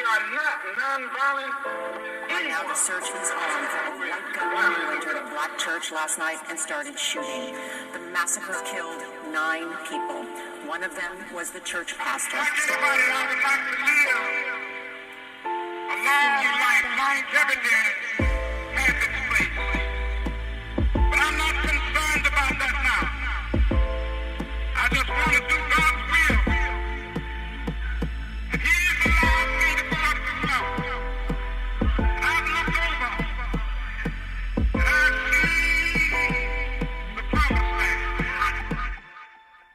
are not nonviolent. By now, the search was on for a white gunman who entered a black church last night and started shooting. The massacre killed 9 people. One of them was the church pastor. Like anybody, I would like to live a long life. Longevity has its place. But I'm not concerned about that now. I just want to do God's will. And He's allowed me to go up this mountain. And I've looked over and I've seen the promised land.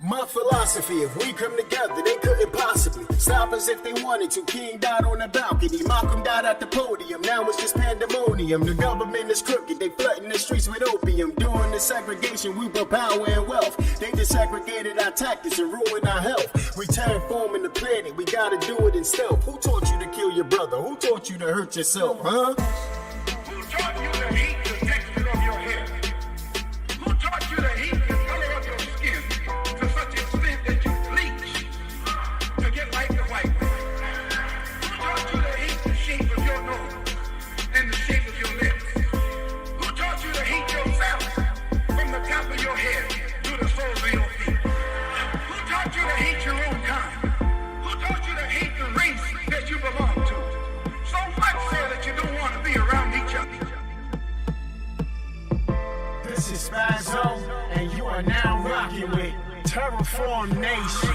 My philosophy, if we come together, they couldn't possibly stop us if they wanted to. King died on the balcony, Malcolm died at the podium. Now it's just pandemonium. The government is crooked, they flooding the streets with opium. During the segregation, we brought power and wealth. They desegregated our tactics and ruined our health. We terraforming the planet, we gotta do it in stealth. Who taught you to kill your brother? Who taught you to hurt yourself, huh? Who taught you to hate the texture of your hair? Who taught you to hate the color of your skin to such extent that you bleach to get like the white man? Who taught you to hate the shape of your nose and the shape of your lips? Who taught you to hate yourself from the top of your head to the soles of your feet? Who taught you to hate your own kind? Who taught you to hate the race that you belong to? So much so that you don't want to be around each other. This is Spazzo, and you are now rocking with Terraform Nation.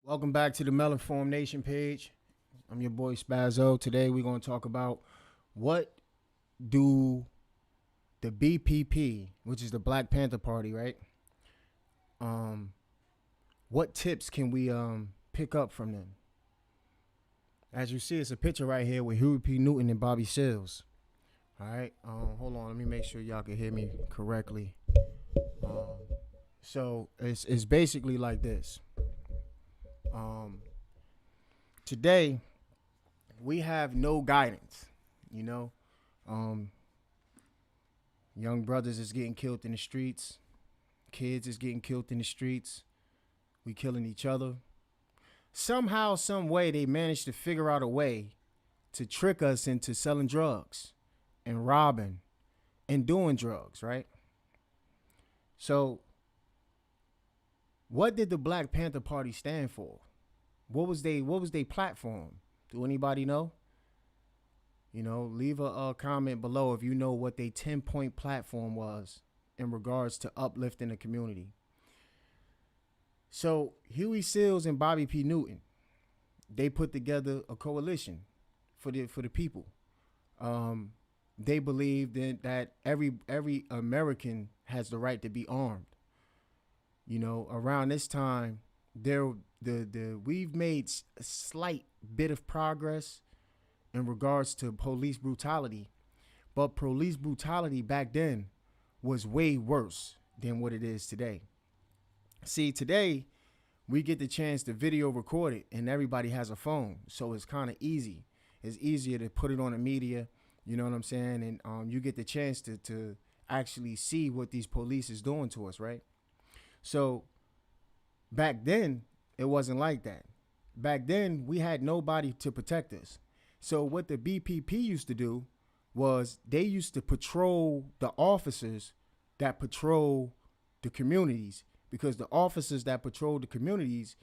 Welcome back to the Melonform Nation page. I'm your boy Spazzo. Today we're going to talk about what do the BPP, which is the Black Panther Party, right? What tips can we pick up from them? As you see, it's a picture right here with Huey P. Newton and Bobby Seals. All right. Hold on. Let me make sure y'all can hear me correctly. So it's basically like this. Today we have no guidance, you know. Young brothers is getting killed in the streets. Kids is getting killed in the streets. We killing each other. Somehow, some way, they managed to figure out a way to trick us into selling drugs and robbing and doing drugs, right? So what did the Black Panther Party stand for? What was they platform? Do anybody know? You know, leave a comment below if you know what their 10-point platform was in regards to uplifting the community. So Huey Seals and Bobby P. Newton, they put together a coalition for the people. They believed that every American has the right to be armed. You know, around this time, we've made a slight bit of progress in regards to police brutality, but police brutality back then was way worse than what it is today. See, today we get the chance to video record it, and everybody has a phone, so it's kind of easy. It's easier to put it on the media, you know what I'm saying, and you get the chance to actually see what these police is doing to us, right? So back then, it wasn't like that. Back then, we had nobody to protect us. So what the BPP used to do was they used to patrol the officers that patrol the communities, because the officers that patrolled the communities,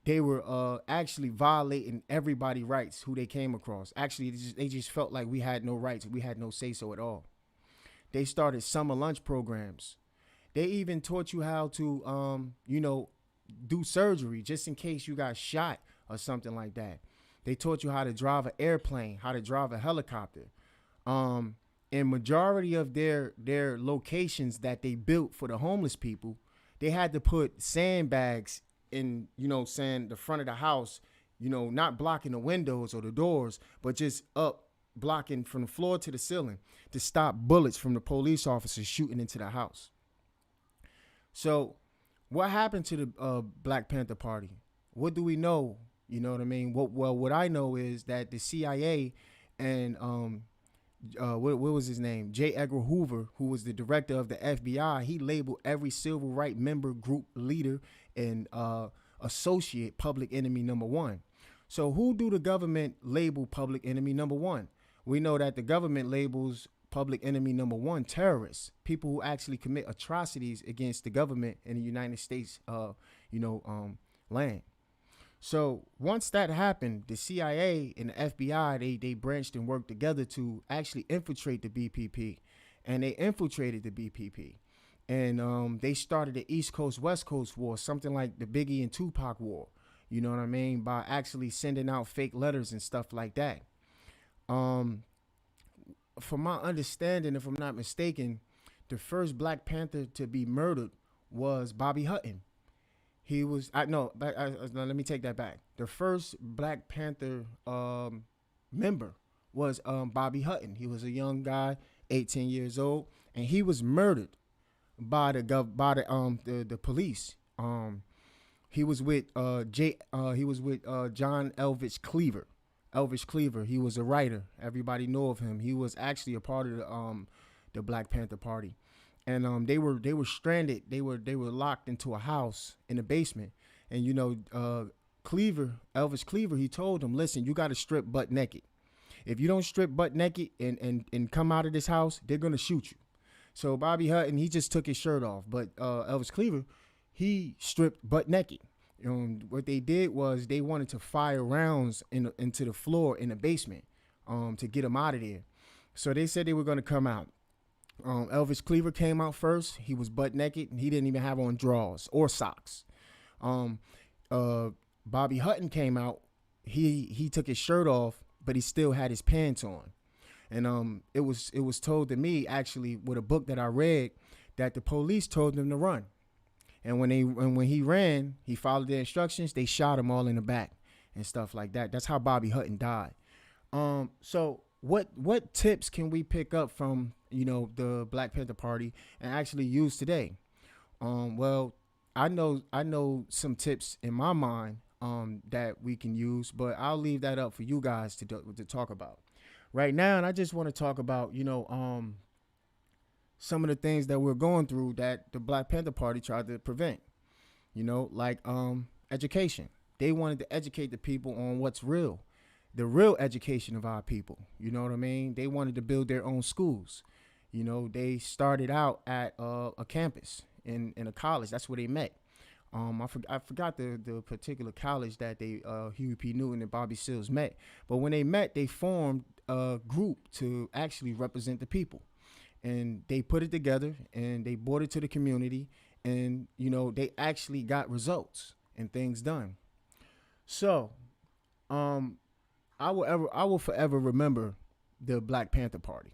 they were actually violating everybody's rights who they came across. Actually, they just felt like we had no rights. We had no say-so at all. They started summer lunch programs. They even taught you how to, you know, do surgery just in case you got shot or something like that. They taught you how to drive an airplane, how to drive a helicopter. In majority of their locations that they built for the homeless people, they had to put sandbags in, you know, the front of the house, you know, not blocking the windows or the doors, but just up blocking from the floor to the ceiling to stop bullets from the police officers shooting into the house. So what happened to the Black Panther Party? What do we know? You know what I mean? What I know is that the CIA and what was his name? J. Edgar Hoover, who was the director of the FBI, he labeled every civil rights member, group leader, and associate public enemy number one. So who do the government label public enemy number one? We know that the government labels public enemy number one terrorists, people who actually commit atrocities against the government in the United States, land. So once that happened, the CIA and the FBI, they branched and worked together to actually infiltrate the BPP, and they infiltrated the BPP, and they started the East Coast West Coast war, something like the Biggie and Tupac war. You know what I mean? By actually sending out fake letters and stuff like that. From my understanding, if I'm not mistaken, the first Black Panther to be murdered was Bobby Hutton. He was no, let me take that back. The first Black Panther member was Bobby Hutton. He was a young guy, 18 years old, and he was murdered by the police. He was with John Elvis Cleaver. Elvis Cleaver. He was a writer. Everybody know of him. He was actually a part of the Black Panther Party. And they were stranded. They were locked into a house in the basement. And Elvis Cleaver, he told them, listen, you got to strip butt naked. If you don't strip butt naked and come out of this house, they're gonna shoot you. So Bobby Hutton, he just took his shirt off, but Elvis Cleaver, he stripped butt naked. What they did was they wanted to fire rounds into the floor in the basement to get him out of there. So they said they were gonna come out. Elvis Cleaver came out first. He was butt naked, and he didn't even have on drawers or socks. Bobby Hutton came out. He took his shirt off, but he still had his pants on. And it was told to me, actually, with a book that I read, that the police told him to run. And when he ran, he followed the instructions. They shot him all in the back and stuff like that. That's how Bobby Hutton died. So what tips can we pick up from the Black Panther Party and actually use today? Well, I know some tips in my mind that we can use, but I'll leave that up for you guys to talk about right now. And I just want to talk about some of the things that we're going through that the Black Panther Party tried to prevent. Like education. They wanted to educate the people on what's real. The real education of our people. You know what I mean? They wanted to build their own schools. They started out at a campus in a college. That's where they met. I forgot the particular college that Huey P. Newton and Bobby Seals met. But when they met, they formed a group to actually represent the people. And they put it together and they brought it to the community. And, they actually got results and things done. So, I will forever remember the Black Panther Party,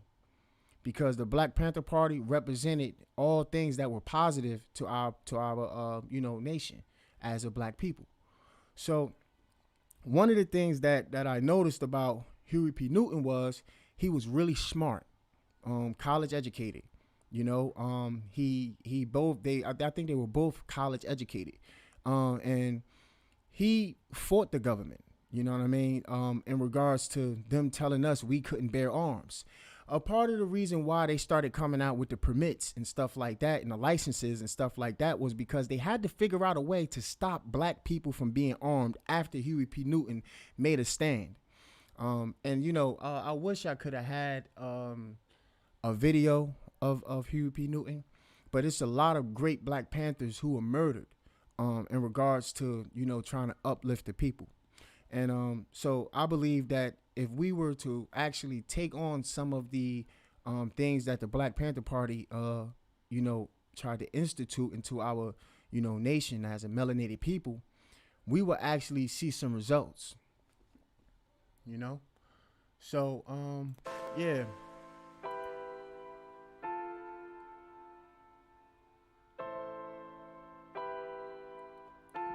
because the Black Panther Party represented all things that were positive to our nation as a black people. So one of the things that I noticed about Huey P. Newton was he was really smart, college educated. I think they were both college educated, and he fought the government. You know what I mean? In regards to them telling us we couldn't bear arms. A part of the reason why they started coming out with the permits and stuff like that and the licenses and stuff like that was because they had to figure out a way to stop black people from being armed after Huey P. Newton made a stand. I wish I could have had a video of Huey P. Newton, but it's a lot of great Black Panthers who were murdered in regards to, trying to uplift the people. And so I believe that if we were to actually take on some of the things that the Black Panther Party, tried to institute into our, nation as a melanated people, we will actually see some results. So yeah.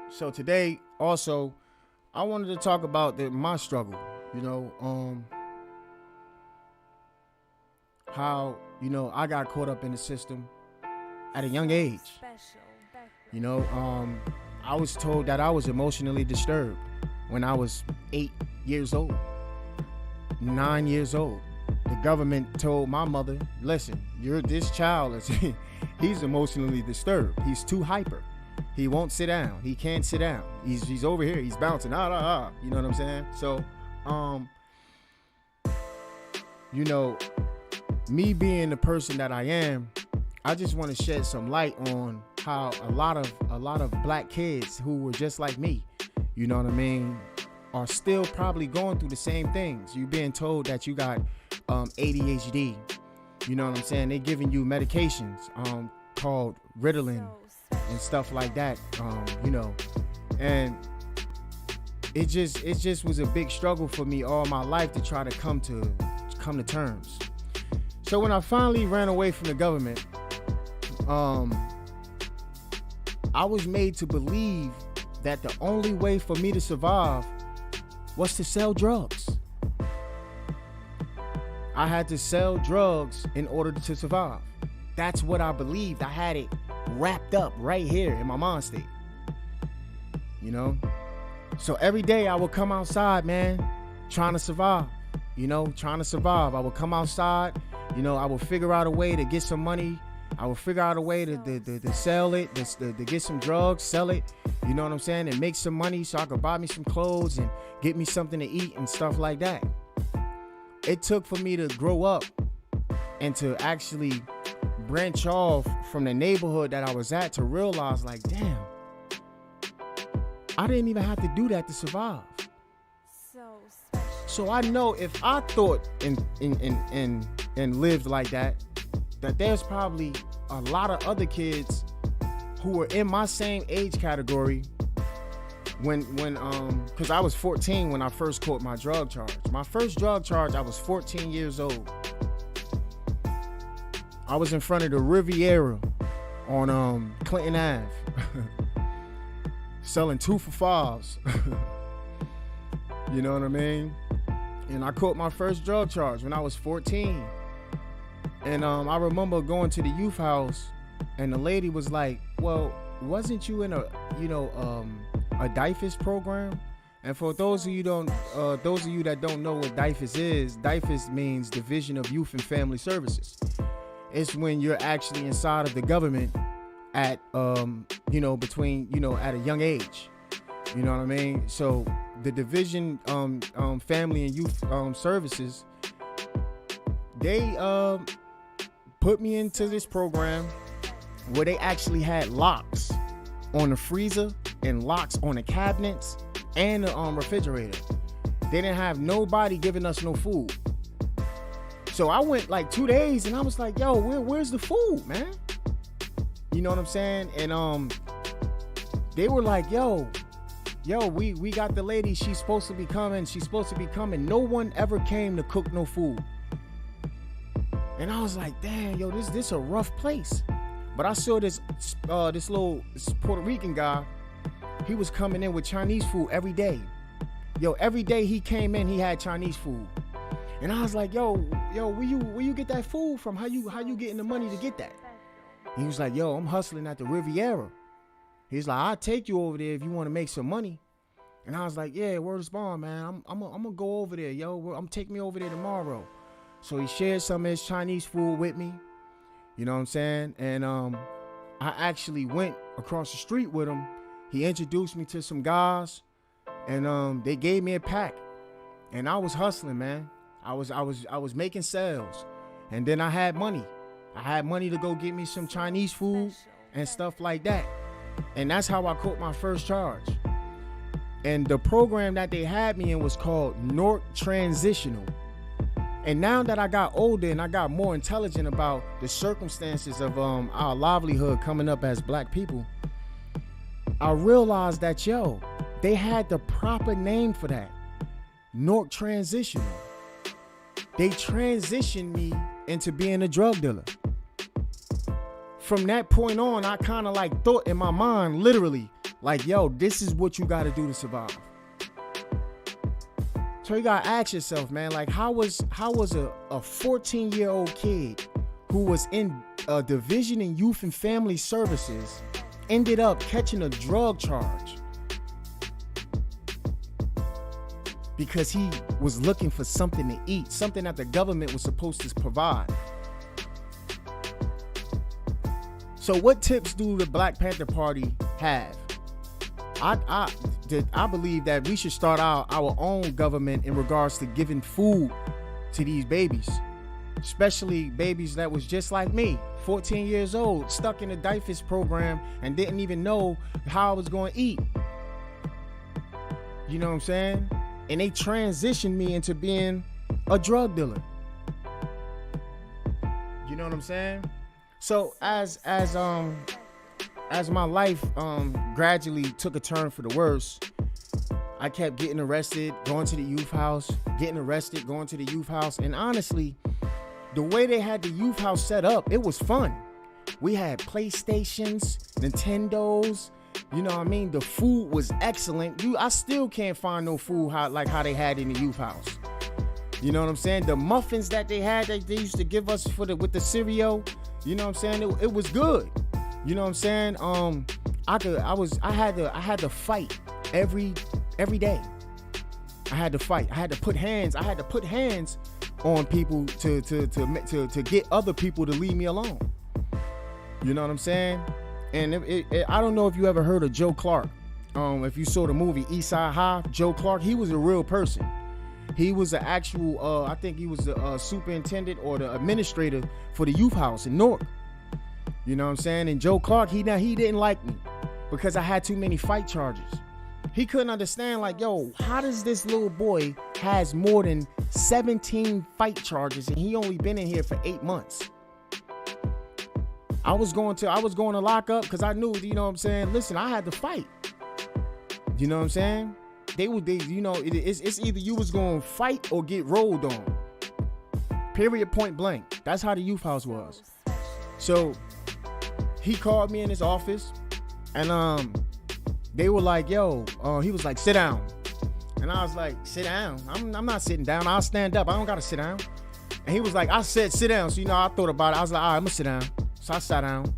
So today also, I wanted to talk about my struggle, how, I got caught up in the system at a young age. I was told that I was emotionally disturbed when I was 8 years old, 9 years old. The government told my mother, listen, this child is, he's emotionally disturbed. He's too hyper. He won't sit down. He can't sit down. He's over here. He's bouncing. You know what I'm saying? So, me being the person that I am, I just want to shed some light on how a lot of black kids who were just like me, you know what I mean, are still probably going through the same things. You being told that you got ADHD, you know what I'm saying? They're giving you medications called Ritalin and stuff like that, and it just was a big struggle for me all my life to try to come to terms. So when I finally ran away from the government, I was made to believe that the only way for me to survive was to sell drugs. I had to sell drugs in order to survive. That's what I believed. I had it wrapped up right here in my mind state. So every day I would come outside, man, trying to survive. I would come outside, I would figure out a way to get some money. I would figure out a way to sell it, to get some drugs, sell it, you know what I'm saying, and make some money so I could buy me some clothes and get me something to eat and stuff like that. It took for me to grow up and to actually branch off from the neighborhood that I was at to realize, like, damn, I didn't even have to do that to survive. So I know if I thought and lived like that there's probably a lot of other kids who were in my same age category when because I was 14 when I first caught my drug charge. My first drug charge, I was 14 years old. I was in front of the Riviera on Clinton Ave selling 2 for $5s. You know what I mean? And I caught my first drug charge when I was 14. And I remember going to the youth house, and the lady was like, well, wasn't you in a DIFUS program? And for those of you that don't know what DIFUS is, DIFUS means Division of Youth and Family Services. It's when you're actually inside of the government at between at a young age. You know what I mean? So the Division Family and Youth Services, they put me into this program where they actually had locks on the freezer and locks on the cabinets and the refrigerator. They didn't have nobody giving us no food. So I went like 2 days and I was like, yo, where's the food, man? You know what I'm saying? And they were like, yo, we got the lady, she's supposed to be coming. No one ever came to cook no food. And I was like, damn, yo, this a rough place. But I saw this little Puerto Rican guy. He was coming in with Chinese food every day. Yo, every day he came in, he had Chinese food. And I was like, yo, where you get that food from? How you getting the money to get that? He was like, yo, I'm hustling at the Riviera. He's like, I'll take you over there if you want to make some money. And I was like, yeah, word is bond, man. I'm gonna go over there, yo. I'm taking me over there tomorrow. So he shared some of his Chinese food with me. You know what I'm saying? And I actually went across the street with him. He introduced me to some guys, and they gave me a pack. And I was hustling, man. I was making sales. And then I had money. I had money to go get me some Chinese food and stuff like that. And that's how I caught my first charge. And the program that they had me in was called North Transitional. And now that I got older and I got more intelligent about the circumstances of our livelihood coming up as black people, I realized that, yo, they had the proper name for that. North Transitional. They transitioned me into being a drug dealer. From that point on, I kind of like thought in my mind, literally, like, yo, this is what you got to do to survive. So you gotta ask yourself, man, like how was a 14-year-old kid who was in a division in youth and family services ended up catching a drug charge because he was looking for something to eat, something that the government was supposed to provide. So what tips do the Black Panther Party have? I believe that we should start our own government in regards to giving food to these babies, especially babies that was just like me, 14 years old, stuck in the DIFUS program and didn't even know how I was going to eat. You know what I'm saying? And they transitioned me into being a drug dealer. You know what I'm saying? So as my life gradually took a turn for the worse, I kept getting arrested, going to the youth house, getting arrested, going to the youth house. And honestly, the way they had the youth house set up, it was fun. We had PlayStations, Nintendos, you know what I mean? The food was excellent. I still can't find no food like how they had in the youth house. You know what I'm saying? The muffins that they had, that they used to give us with the cereal, you know what I'm saying? It was good. You know what I'm saying? I had to fight every day. I had to fight. I had to put hands on people to get other people to leave me alone. You know what I'm saying? And I don't know if you ever heard of Joe Clark. If you saw the movie East Side High, Joe Clark, he was a real person. He was an actual, I think he was the superintendent or the administrator for the youth house in Newark. You know what I'm saying? And Joe Clark, he didn't like me because I had too many fight charges. He couldn't understand, like, yo, how does this little boy has more than 17 fight charges and he only been in here for 8 months? I was going to lock up because I knew, you know what I'm saying? Listen, I had to fight. You know what I'm saying? It's either you was going to fight or get rolled on. Period, point blank. That's how the youth house was. So he called me in his office and they were like, yo, he was like, sit down. And I was like, sit down? I'm not sitting down. I'll stand up. I don't got to sit down. And he was like, I said sit down. So, I thought about it. I was like, all right, I'm going to sit down. So I sat down.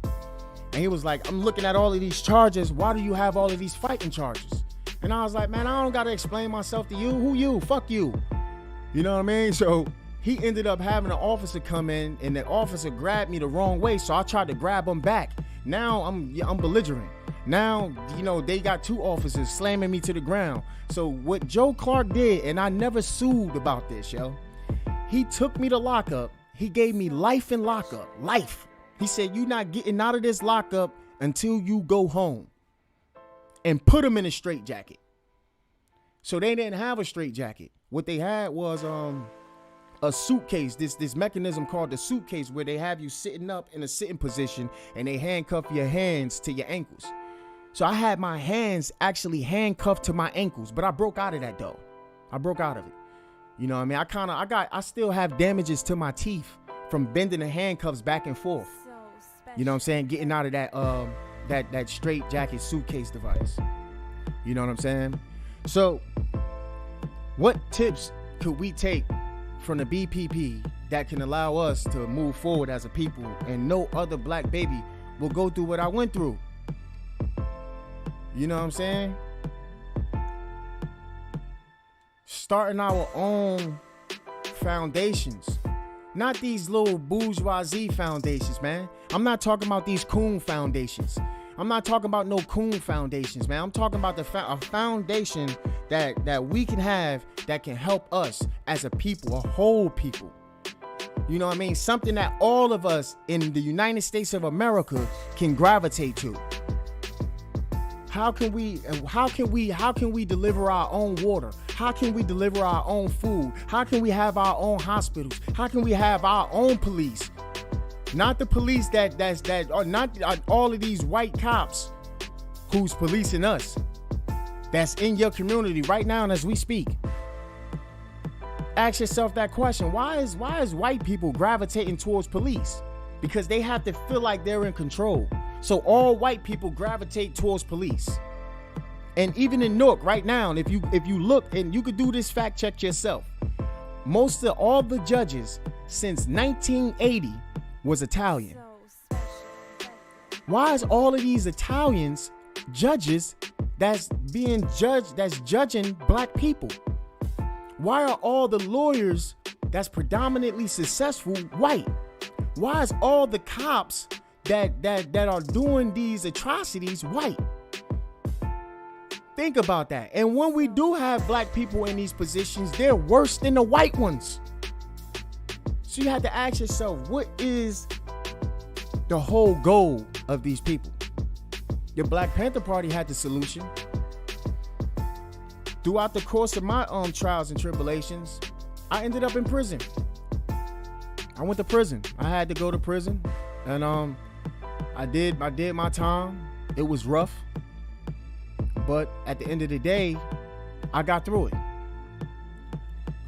And he was like, I'm looking at all of these charges. Why do you have all of these fighting charges? And I was like, man, I don't got to explain myself to you. Who you? Fuck you. You know what I mean? So he ended up having an officer come in, and the officer grabbed me the wrong way. So I tried to grab him back. Now I'm belligerent. Now, they got 2 officers slamming me to the ground. So what Joe Clark did, and I never sued about this, yo. He took me to lockup. He gave me life in lockup. Life. He said, you're not getting out of this lockup until you go home. And put him in a straitjacket. So they didn't have a straitjacket. What they had was a suitcase, this mechanism called the suitcase, where they have you sitting up in a sitting position and they handcuff your hands to your ankles. So I had my hands actually handcuffed to my ankles, but I broke out of that though. I broke out of it. You know what I mean? I still have damages to my teeth from bending the handcuffs back and forth. You know what I'm saying? Getting out of that straight jacket suitcase device. You know what I'm saying? So what tips could we take from the BPP that can allow us to move forward as a people and no other black baby will go through what I went through? You know what I'm saying? Starting our own foundations. Not these little bourgeoisie foundations, man. I'm not talking about these coon foundations. I'm not talking about no coon foundations, man. I'm talking about a foundation that we can have that can help us as a people, a whole people. You know what I mean? Something that all of us in the United States of America can gravitate to. How can we deliver our own water? How can we deliver our own food? How can we have our own hospitals? How can we have our own police? Not the police that are not all of these white cops who's policing us. That's in your community right now and as we speak. Ask yourself that question. Why is white people gravitating towards police? Because they have to feel like they're in control. So all white people gravitate towards police. And even in Newark right now, if you look, and you could do this fact check yourself, most of all the judges since 1980 was Italian. Why is all of these Italians judges that's being judged, that's judging black people? Why are all the lawyers that's predominantly successful white? Why is all the cops that are doing these atrocities white? Think about that. And when we do have black people in these positions, they're worse than the white ones. So you have to ask yourself, what is the whole goal of these people? The Black Panther Party had the solution. Throughout the course of my trials and tribulations, I ended up in prison. I went to prison. I had to go to prison, and I did my time. It was rough, but at the end of the day, I got through it.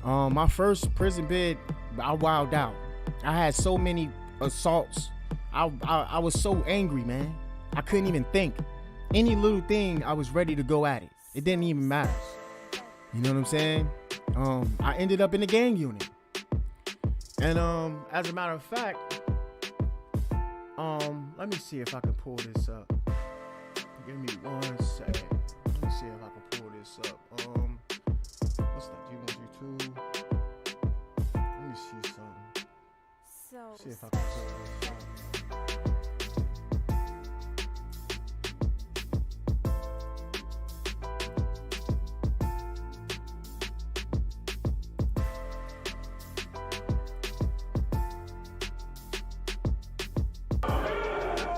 My first prison bid, I wilded out. I had so many assaults. I was so angry, man. I couldn't even think. Any little thing, I was ready to go at it. It didn't even matter. You know what I'm saying? I ended up in the gang unit. And as a matter of fact, let me see if I can pull this up. Give me 1 second. Let me see if I can pull this up. What's that? G1, G2. Let me see something. See if I can pull this up.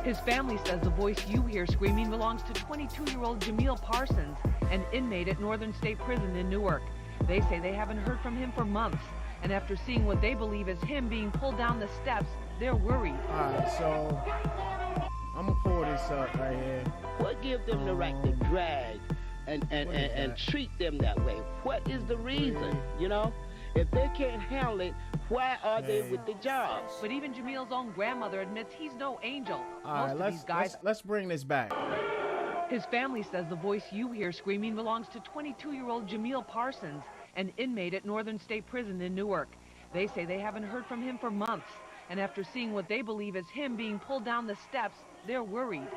His family says the voice you hear screaming belongs to 22-year-old Jamil Parsons, an inmate at Northern State Prison in Newark. They say they haven't heard from him for months, and after seeing what they believe is him being pulled down the steps, they're worried. All right, so I'm gonna pull this up right here. What gives them the right to drag and treat them that way? What is the reason, you know? If they can't handle it, why are they with the jobs? But even Jamil's own grandmother admits he's no angel. All right, let's bring this back. His family says the voice you hear screaming belongs to 22-year-old Jamil Parsons, an inmate at Northern State Prison in Newark. They say they haven't heard from him for months, and after seeing what they believe is him being pulled down the steps, they're worried.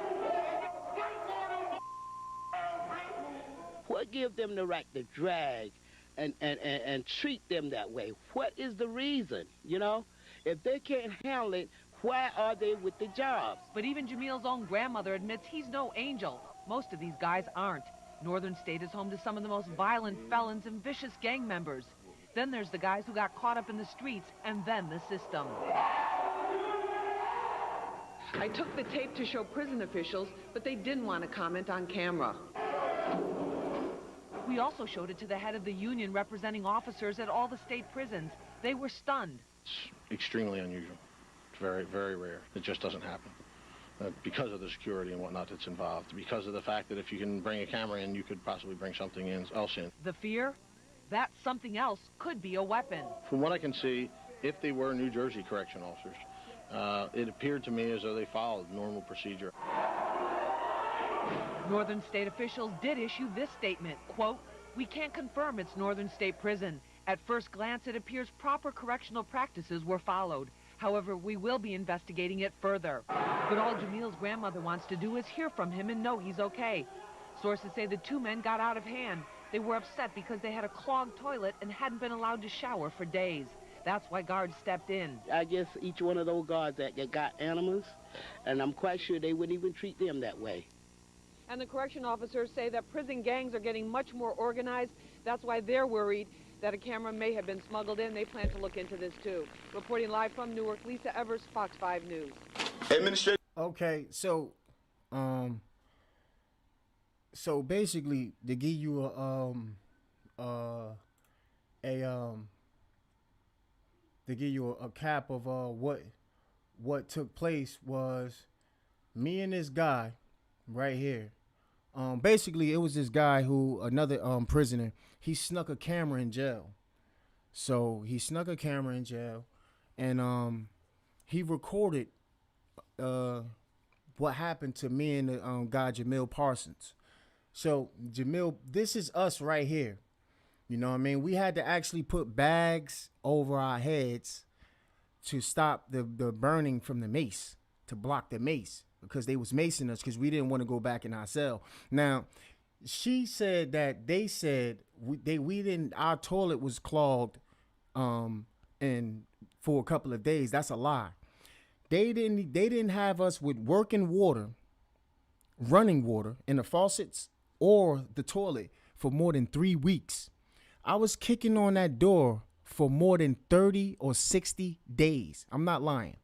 What gives them the right to drag and treat them that way? What is the reason, you know? If they can't handle it, why are they with the jobs? But even Jamil's own grandmother admits he's no angel. Most of these guys aren't. Northern State is home to some of the most violent felons and vicious gang members. Then there's the guys who got caught up in the streets, and then the system. I took the tape to show prison officials, but they didn't want to comment on camera. We also showed it to the head of the union representing officers at all the state prisons. They were stunned. It's extremely unusual. It's very, very rare. It just doesn't happen. Because of the security and whatnot that's involved. Because of the fact that if you can bring a camera in, you could possibly bring something else in. The fear? That something else could be a weapon. From what I can see, if they were New Jersey correction officers, it appeared to me as though they followed normal procedure. Northern State officials did issue this statement, quote, "We can't confirm it's Northern State Prison. At first glance, it appears proper correctional practices were followed. However, we will be investigating it further." But all Jamil's grandmother wants to do is hear from him and know he's okay. Sources say the two men got out of hand. They were upset because they had a clogged toilet and hadn't been allowed to shower for days. That's why guards stepped in. I guess each one of those guards that got animals, and I'm quite sure they wouldn't even treat them that way. And the correction officers say that prison gangs are getting much more organized. That's why they're worried that a camera may have been smuggled in. They plan to look into this too. Reporting live from Newark, Lisa Evers, Fox 5 News. Okay, so basically to give you a cap of what took place was me and this guy right here. Basically, it was this guy who, another prisoner, he snuck a camera in jail. So he snuck a camera in jail, and he recorded what happened to me and the guy Jamil Parsons. So Jamil, this is us right here. You know what I mean? We had to actually put bags over our heads to stop the burning from the mace, to block the mace. because they was macing us because we didn't want to go back in our cell. Now, she said that they said we didn't, our toilet was clogged and for a couple of days. That's a lie. They didn't have us with working water, running water in the faucets or the toilet for more than 3 weeks. I was kicking on that door for more than 30 or 60 days. I'm not lying.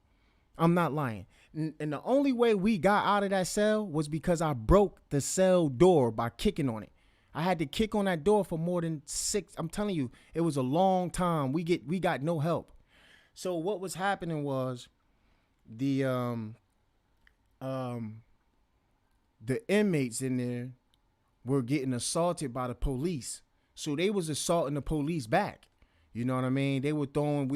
And the only way we got out of that cell was because I broke the cell door by kicking on it. I had to kick on that door for more than 6. I'm telling you, it was a long time. We got no help. So what was happening was the inmates in there were getting assaulted by the police. So they was assaulting the police back. You know what I mean? They were doing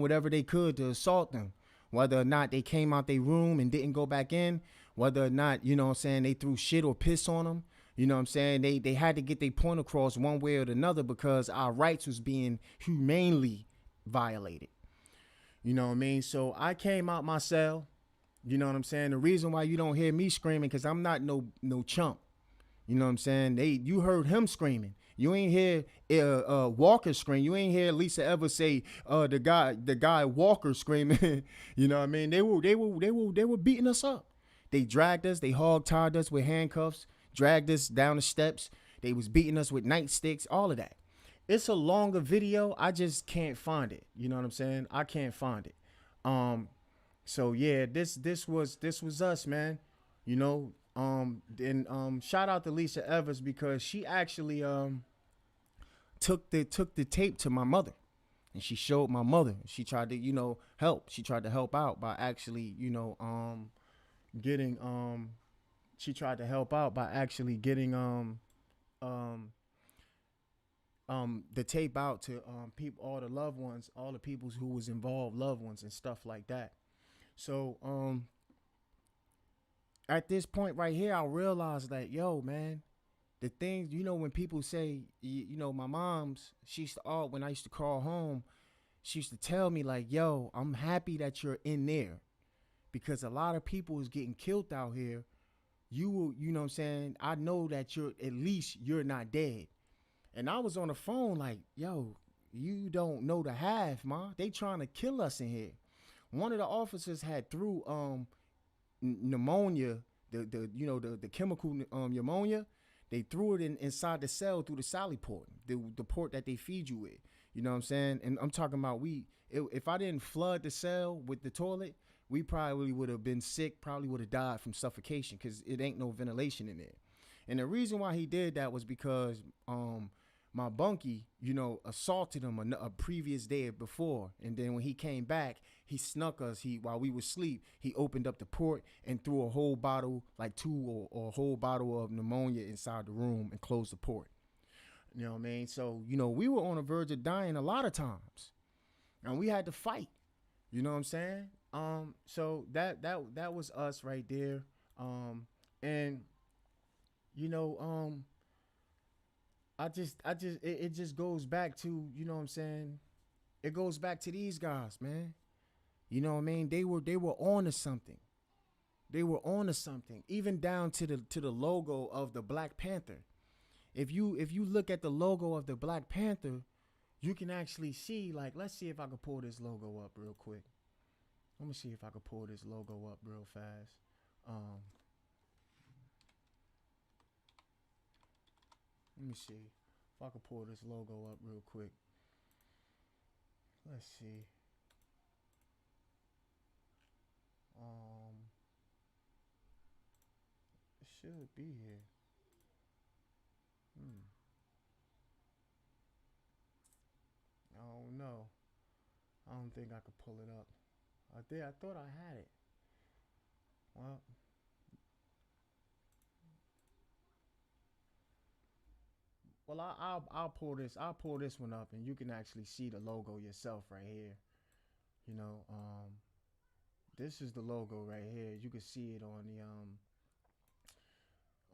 whatever they could to assault them. Whether or not they came out their room and didn't go back in, whether or not, you know what I'm saying, they threw shit or piss on them. You know what I'm saying? They had to get their point across one way or another because our rights was being humanely violated. You know what I mean? So I came out my cell. You know what I'm saying? The reason why you don't hear me screaming, because I'm not no chump. You know what I'm saying? You heard him screaming. You ain't hear Walker scream. You ain't hear Lisa ever say the guy Walker screaming. You know what I mean? They were beating us up. They dragged us. They hog-tied us with handcuffs. Dragged us down the steps. They was beating us with nightsticks. All of that. It's a longer video. I just can't find it. You know what I'm saying? I can't find it. So yeah, this was us, man. You know. Shout out to Lisa Evers because she actually took the tape to my mother, and she showed my mother. She tried to help. She tried to help out by actually getting she tried to help out by actually getting the tape out to people, all the loved ones, all the people who was involved, loved ones and stuff like that. So at this point right here, I realized that, yo, man, the things, when people say, my mom's, she used to, when I used to call home, she used to tell me like, yo, I'm happy that you're in there because a lot of people is getting killed out here. You know what I'm saying? I know that you're not dead. And I was on the phone like, yo, you don't know the half, ma. They trying to kill us in here. One of the officers had threw pneumonia, the chemical pneumonia. They threw it inside the cell through the sally port, the port that they feed you with. You know what I'm saying? And I'm talking about if I didn't flood the cell with the toilet, we probably would have been sick, probably would have died from suffocation because it ain't no ventilation in there. And the reason why he did that was because my bunkie, assaulted him a previous day before. And then when he came back, he snuck us. While we were asleep, he opened up the port and threw a whole bottle, like 2 or a whole bottle of pneumonia inside the room and closed the port. You know what I mean? So, we were on the verge of dying a lot of times. And we had to fight. You know what I'm saying? So that was us right there. And it just goes back to, you know what I'm saying? It goes back to these guys, man. You know what I mean? They were on to something. They were on to something, even down to the logo of the Black Panther. If you look at the logo of the Black Panther, you can actually see, like, let's see if I can pull this logo up real quick. Let me see if I can pull this logo up real fast. Let me see if I can pull this logo up real quick. Let's see. It should be here. I don't know. I don't think I could pull it up. I thought I had it. Well, I'll pull this. I'll pull this one up, and you can actually see the logo yourself right here. This is the logo right here. You can see it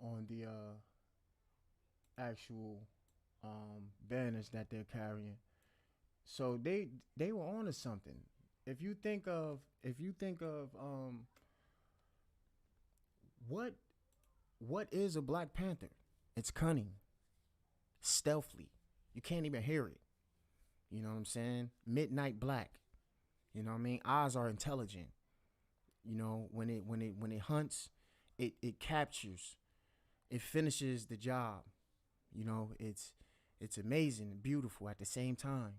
on the actual banners that they're carrying. So they were on to something. If you think of what is a Black Panther? It's cunning, stealthy. You can't even hear it. You know what I'm saying? Midnight black. You know what I mean? Eyes are intelligent. You know, when it hunts, it captures. It finishes the job. You know, it's amazing and beautiful at the same time.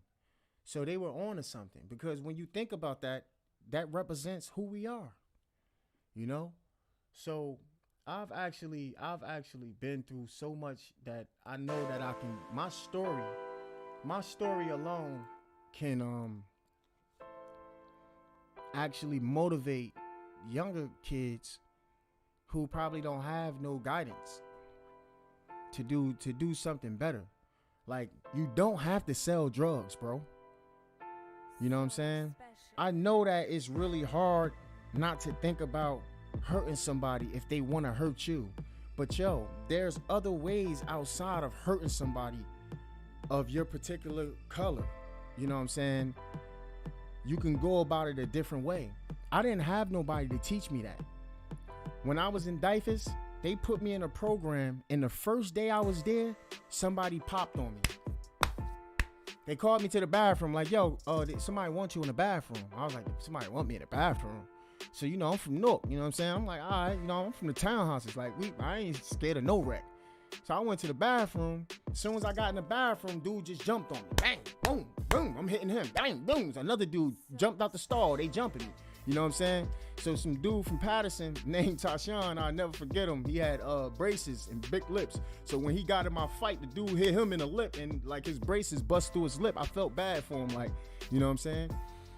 So they were on to something, because when you think about that, that represents who we are. You know? So I've actually been through so much that I know that I can, my story alone can actually motivate younger kids who probably don't have no guidance to do something better. Like, you don't have to sell drugs, bro. You know what I'm saying? I know that it's really hard not to think about hurting somebody if they want to hurt you. But yo, there's other ways outside of hurting somebody of your particular color. You know what I'm saying? You can go about it a different way. I didn't have nobody to teach me that. When I was in DIFAS, they put me in a program, and the first day I was there, somebody popped on me. They called me to the bathroom like, yo, somebody wants you in the bathroom. I was like, somebody want me in the bathroom? So, you know, I'm from Newark, you know what I'm saying? I'm like, all right, you know, I'm from the townhouses. Like, I ain't scared of no wreck. So I went to the bathroom. As soon as I got in the bathroom, dude just jumped on me. Bang, boom, boom. I'm hitting him. Bang, boom. Another dude jumped out the stall. They jumping me. You know what I'm saying? So some dude from Patterson named Tashawn, I'll never forget him. He had braces and big lips. So when he got in my fight, the dude hit him in the lip, and like his braces bust through his lip. I felt bad for him, like, you know what I'm saying?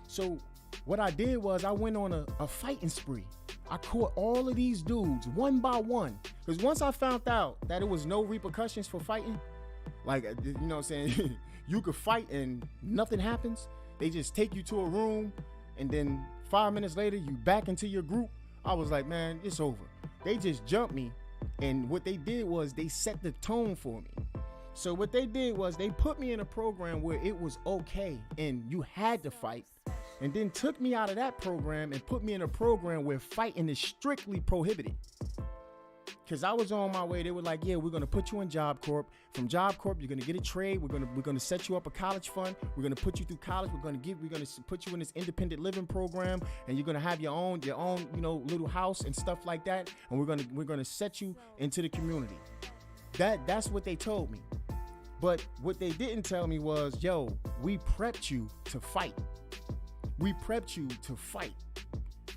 So what I did was I went on a fighting spree. I caught all of these dudes one by one. Because once I found out that it was no repercussions for fighting, like, you know what I'm saying? You could fight and nothing happens. They just take you to a room, and then 5 minutes later, you back into your group. I was like, man, it's over. They just jumped me. And what they did was they set the tone for me. So what they did was they put me in a program where it was okay and you had to fight, and then took me out of that program and put me in a program where fighting is strictly prohibited. Because I was on my way. They were like, yeah, we're going to put you in Job Corp. From Job Corp, you're going to get a trade. We're going to set you up a college fund. We're going to put you through college. We're going to put you in this independent living program, and you're going to have your own, you know, little house and stuff like that. And we're going to set you into the community. That's what they told me. But what they didn't tell me was, yo, we prepped you to fight. We prepped you to fight.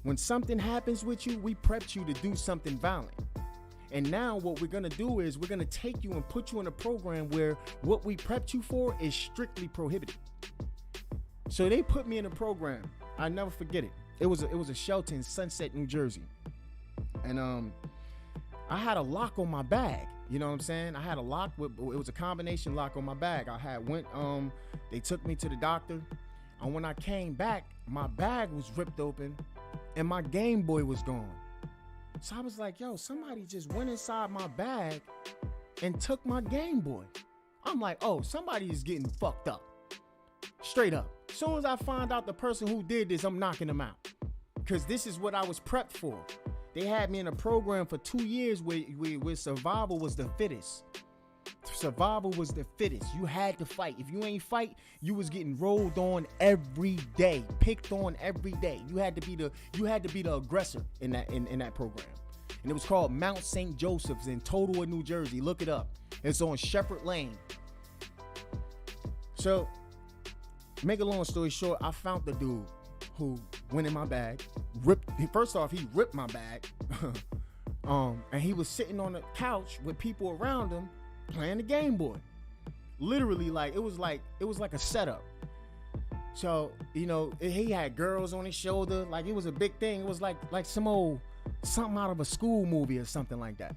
When something happens with you, we prepped you to do something violent. And now what we're going to do is we're going to take you and put you in a program where what we prepped you for is strictly prohibited. So they put me in a program. I never forget it. It was a shelter in Sunset, New Jersey. And I had a lock on my bag. You know what I'm saying? I had a lock it was a combination lock on my bag. They took me to the doctor. And when I came back, my bag was ripped open and my Game Boy was gone. So I was like, yo, somebody just went inside my bag and took my Game Boy. I'm like, oh, somebody is getting fucked up. Straight up. As soon as I find out the person who did this, I'm knocking them out. Because this is what I was prepped for. They had me in a program for 2 years where survival was the fittest. Survival was the fittest. You had to fight. If you ain't fight, you was getting rolled on every day, picked on every day. You had to be the aggressor in that program. And it was called Mount St. Joseph's in Totowa, New Jersey. Look it up. It's on Shepherd Lane. So, make a long story short, I found the dude who went in my bag, first off, he ripped my bag. And he was sitting on the couch with people around him playing the Game Boy. Literally, like it was like a setup. So, you know, he had girls on his shoulder, like it was a big thing. It was like something out of a school movie or something like that.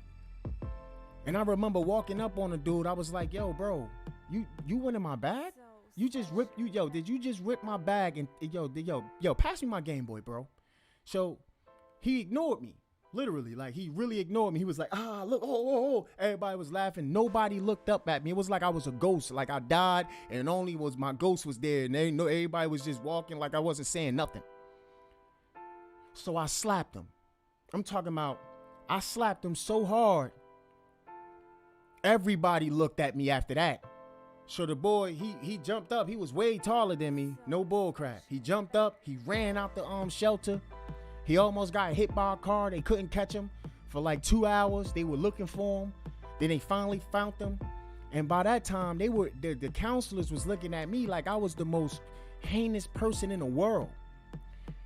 And I remember walking up on the dude. I was like, yo, bro, you went in my bag? You just ripped did you just rip my bag? And yo, pass me my Game Boy, bro. So he ignored me. Literally, like he really ignored me. He was like, look, oh. Everybody was laughing. Nobody looked up at me. It was like I was a ghost. Like I died and only was my ghost was there. And everybody was just walking like I wasn't saying nothing. So I slapped him. I'm talking about, I slapped him so hard, everybody looked at me after that. So the boy, he jumped up. He was way taller than me. No bull crap. He jumped up. He ran out the shelter. He almost got hit by a car. They couldn't catch him for like 2 hours. They were looking for him. Then they finally found him. And by that time, the counselors was looking at me like I was the most heinous person in the world.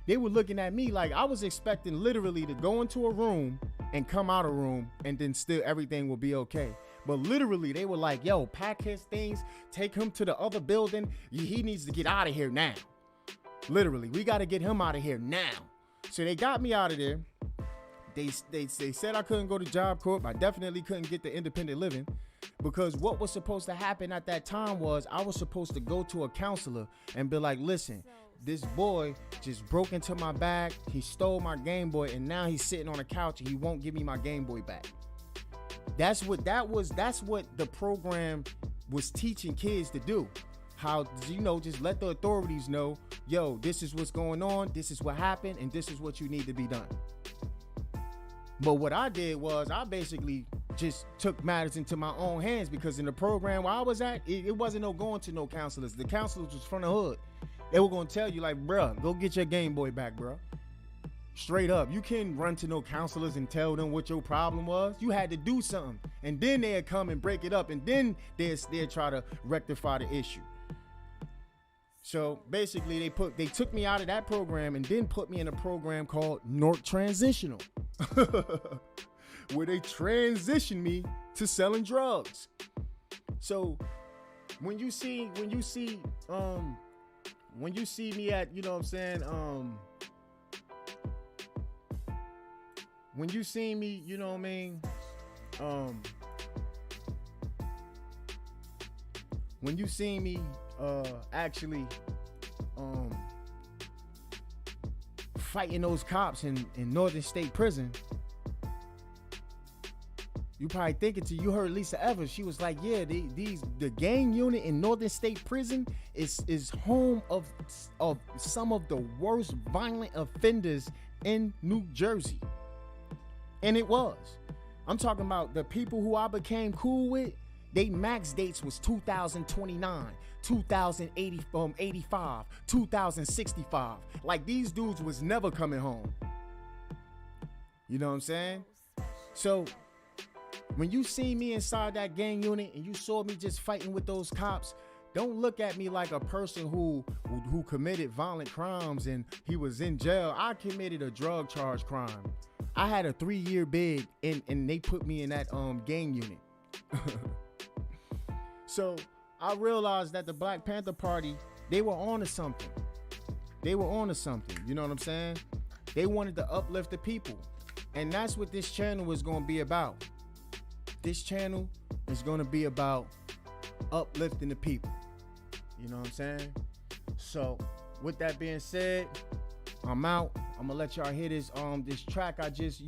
They were looking at me like I was expecting literally to go into a room and come out of room and then still everything will be okay. But literally they were like, yo, pack his things, take him to the other building. He needs to get out of here now. Literally, we got to get him out of here now. So they got me out of there. They said I couldn't go to Job Corps. I definitely couldn't get the independent living. Because what was supposed to happen at that time was I was supposed to go to a counselor and be like, listen, this boy just broke into my bag. He stole my Game Boy and now he's sitting on a couch and he won't give me my Game Boy back. That's what the program was teaching kids to do. How, just let the authorities know, yo, this is what's going on. This is what happened and this is what you need to be done. But what I did was I basically just took matters into my own hands because in the program where I was at, it wasn't no going to no counselors. The counselors was from the hood. They were going to tell you like, bruh, go get your Game Boy back, bruh. Straight up. You can't run to no counselors and tell them what your problem was. You had to do something. And then they'd come and break it up. And then they'd try to rectify the issue. So basically they took me out of that program and then put me in a program called North Transitional. Where they transitioned me to selling drugs. So when you see me at, you know what I'm saying, when you see me, you know what I mean, when you see me actually fighting those cops in Northern State Prison, you probably thinking you heard Lisa Evans. She was like, yeah, the gang unit in Northern State Prison is home of some of the worst violent offenders in New Jersey. And it was. I'm talking about the people who I became cool with. They max dates was 2029, 2085, 2065. Like these dudes was never coming home. You know what I'm saying? So when you see me inside that gang unit and you saw me just fighting with those cops, don't look at me like a person who committed violent crimes and he was in jail. I committed a drug charge crime. I had a 3-year bid and they put me in that gang unit. So I realized that the Black Panther Party, they were on to something. They were on to something. You know what I'm saying? They wanted to uplift the people. And that's what this channel is going to be about. This channel is going to be about uplifting the people. You know what I'm saying? So with that being said, I'm out. I'm gonna let y'all hear this track I just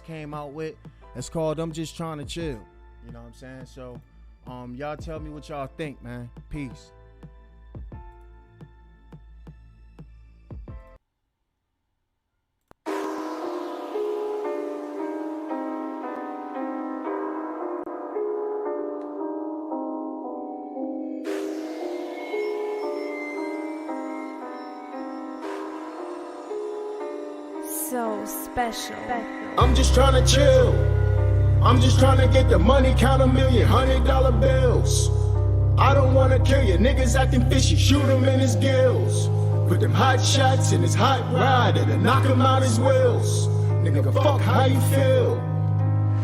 came out with. It's called I'm Just Trying to Chill. You know what I'm saying? So y'all tell me what y'all think, man. Peace. So special. I'm just trying to chill. I'm just trying to get the money, count $1 million, $100 bills. I don't wanna kill you, niggas acting fishy, shoot him in his gills. Put them hot shots in his hot ride and knock him out his wheels. Nigga, fuck how you feel.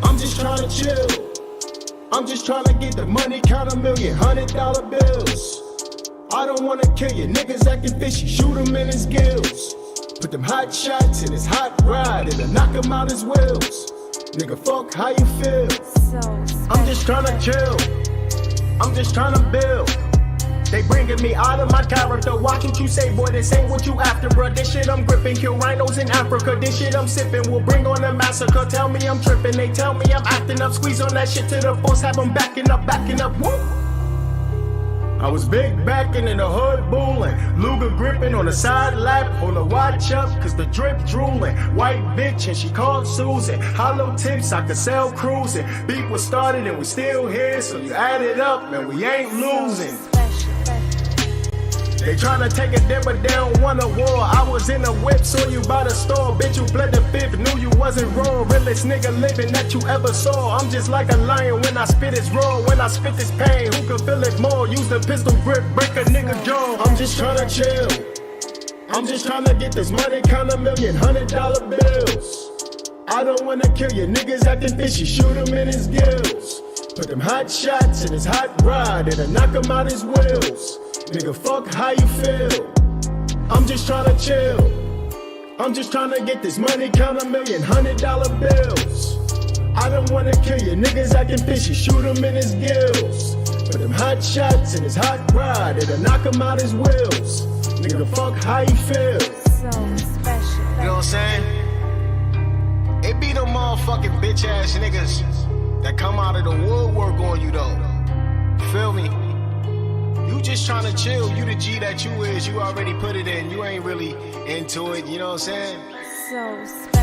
I'm just trying to chill. I'm just trying to get the money, count $1 million, $100 bills. I don't wanna kill you, niggas acting fishy, shoot him in his gills. Put them hot shots in his hot ride and knock him out his wheels. Nigga, fuck how you feel. I'm just trying to chill. I'm just trying to build. They bringing me out of my character. Why can't you say, boy, this ain't what you after, bruh? This shit I'm gripping, kill rhinos in Africa. This shit I'm sipping will bring on a massacre. Tell me I'm tripping, they tell me I'm acting up. Squeeze on that shit to the force, have them backing up, woo. I was big backing in the hood bullin', Luger gripping on the side lap, hold a watch up, cause the drip drooling. White bitch and she called Susan, hollow tips I could sell cruising. Beat was started and we still here, so you add it up and we ain't losing. They tryna take a dip, but they don't want a war. I was in a whip, saw you by the store. Bitch, you bled the fifth, knew you wasn't raw. Realest nigga living that you ever saw. I'm just like a lion when I spit it's raw. When I spit this pain, who can feel it more? Use the pistol grip, break a nigga jaw. I'm just tryna chill. I'm just tryna get this money, count $1 million, $100 bills. I don't wanna kill you, niggas acting fishy, shoot him in his gills. Put them hot shots in his hot rod, it'll knock him out his wheels. Nigga, fuck how you feel. I'm just tryna chill. I'm just tryna get this money, count $1 million, $100 bills. I don't wanna kill you, niggas acting fishy, shoot him in his gills. Put them hot shots in his hot rod, it'll knock him out his wheels. Nigga, fuck how you feel. So special. You know what I'm saying? It be them motherfucking bitch ass niggas that come out of the woodwork on you though. Feel me? You just tryna chill, you the G that you is, you already put it in, you ain't really into it, you know what I'm saying? So special.